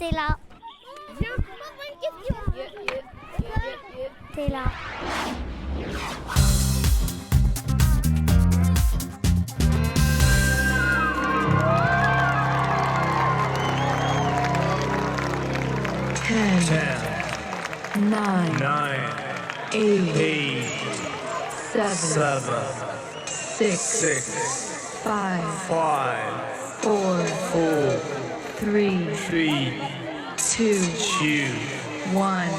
T'es là. Viens, pose-moi une question. T'es là. Nine, eight, seven, six, five, four, three, two, one.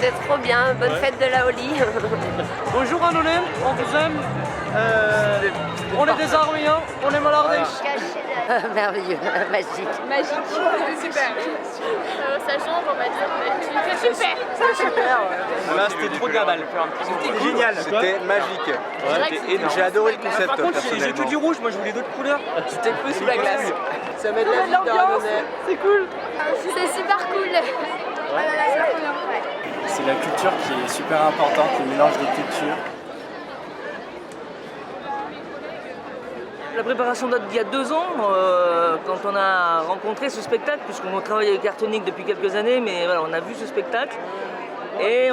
C'était trop bien, bonne fête de la Holi. Bonjour Anolem, on vous aime. On est des Arméniens, on est Malardèche. Merveilleux, magique. Super. Ça change, on va dire. C'est super. Là c'était trop de la balle. C'était génial, c'était magique. J'ai adoré le concept. Par contre, j'ai personnellement. que du rouge, moi je voulais d'autres couleurs. C'était peu sous la glace. Ça met de la vie dans Annonay. C'est cool. C'est super cool. C'est la culture qui est super importante, le mélange des cultures. La préparation date d'il y a 2 ans, quand on a rencontré ce spectacle, puisqu'on travaille avec Artonic depuis quelques années, mais voilà, on a vu ce spectacle. Et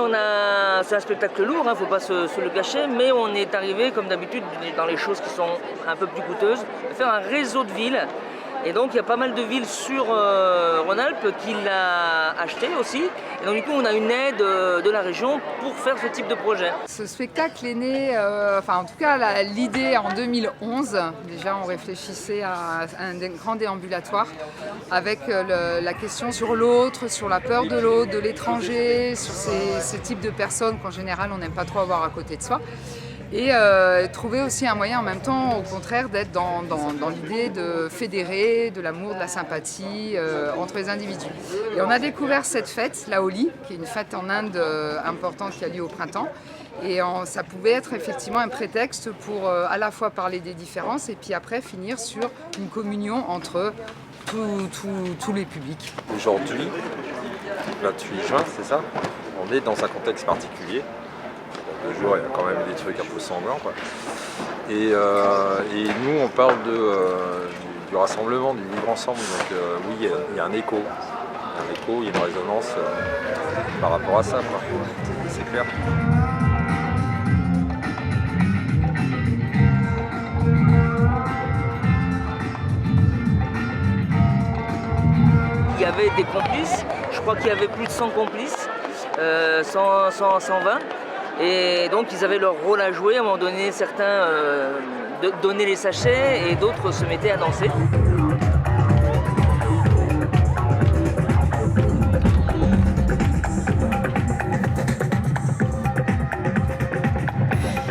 c'est un spectacle lourd, faut pas se le cacher, mais on est arrivé, comme d'habitude, dans les choses qui sont un peu plus coûteuses, à faire un réseau de villes. Et donc il y a pas mal de villes sur Rhône-Alpes qui l'ont acheté aussi. Et donc du coup on a une aide de la région pour faire ce type de projet. Ce spectacle est né, en tout cas l'idée en 2011. Déjà on réfléchissait à un grand déambulatoire avec la question sur l'autre, sur la peur de l'autre, de l'étranger, sur ces types de personnes qu'en général on n'aime pas trop avoir à côté de soi. Et trouver aussi un moyen en même temps, au contraire, d'être dans l'idée de fédérer, de l'amour, de la sympathie entre les individus. Et on a découvert cette fête, la Holi, qui est une fête en Inde importante qui a lieu au printemps. Et ça pouvait être effectivement un prétexte pour à la fois parler des différences et puis après finir sur une communion entre tous les publics. Aujourd'hui, 28 juin, c'est ça? On est dans un contexte particulier. Le jour, il y a quand même des trucs un peu sanglants, quoi. Et nous, on parle du rassemblement, du vivre ensemble. Donc oui, il y a un écho. Il y a une résonance par rapport à ça, quoi. C'est clair. Il y avait des complices, je crois qu'il y avait plus de 100 complices, 120. Et donc ils avaient leur rôle à jouer, à un moment donné certains donnaient les sachets et d'autres se mettaient à danser.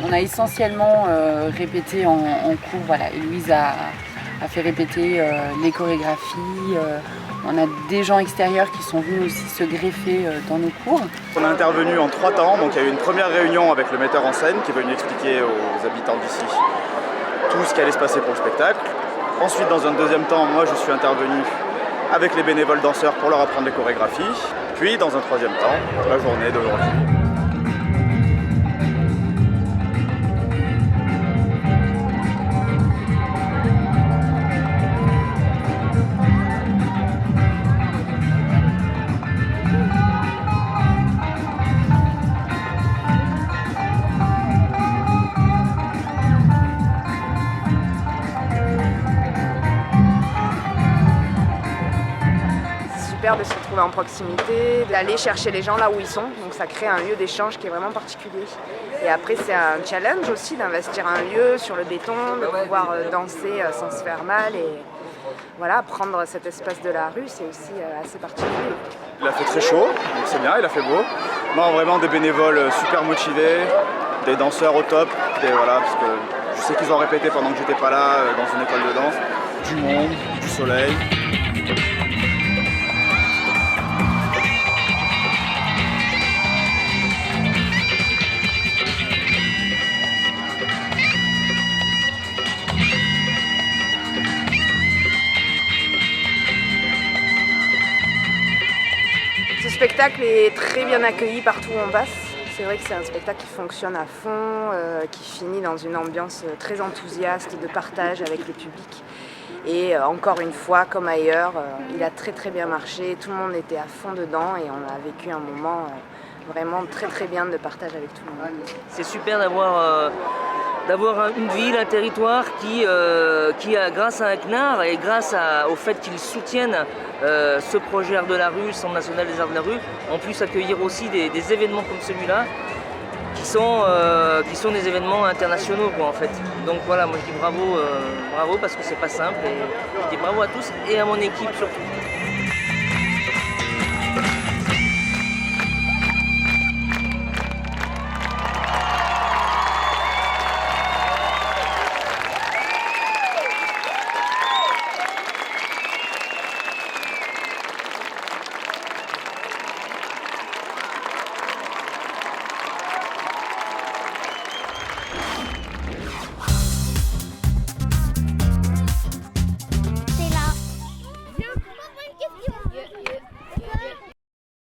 On a essentiellement répété en cours, voilà. Louise a fait répéter les chorégraphies. On a des gens extérieurs qui sont venus aussi se greffer dans nos cours. On a intervenu en 3 temps, donc il y a eu une première réunion avec le metteur en scène qui est venu expliquer aux habitants d'ici tout ce qui allait se passer pour le spectacle. Ensuite, dans un deuxième temps, moi je suis intervenu avec les bénévoles danseurs pour leur apprendre les chorégraphies. Puis dans un troisième temps, la journée d'aujourd'hui. De se retrouver en proximité, d'aller chercher les gens là où ils sont, donc ça crée un lieu d'échange qui est vraiment particulier. Et après c'est un challenge aussi d'investir un lieu sur le béton, de pouvoir danser sans se faire mal et voilà, prendre cet espace de la rue, c'est aussi assez particulier. Il a fait très chaud, donc c'est bien, il a fait beau. Non, vraiment des bénévoles super motivés, des danseurs au top, voilà, parce que je sais qu'ils ont répété pendant que j'étais pas là dans une école de danse. Du monde, du soleil. spectacle est très bien accueilli partout où on passe. C'est vrai que c'est un spectacle qui fonctionne à fond, qui finit dans une ambiance très enthousiaste de partage avec le public. Et encore une fois, comme ailleurs, il a très très bien marché, tout le monde était à fond dedans et on a vécu un moment vraiment très très bien de partage avec tout le monde. C'est super d'avoir une ville, un territoire qui grâce à un CNAR et grâce au fait qu'ils soutiennent ce projet Art de la rue, Centre national des arts de la rue, on puisse accueillir aussi des événements comme celui-là qui sont des événements internationaux quoi, en fait. Donc voilà, moi je dis bravo parce que c'est pas simple et je dis bravo à tous et à mon équipe surtout.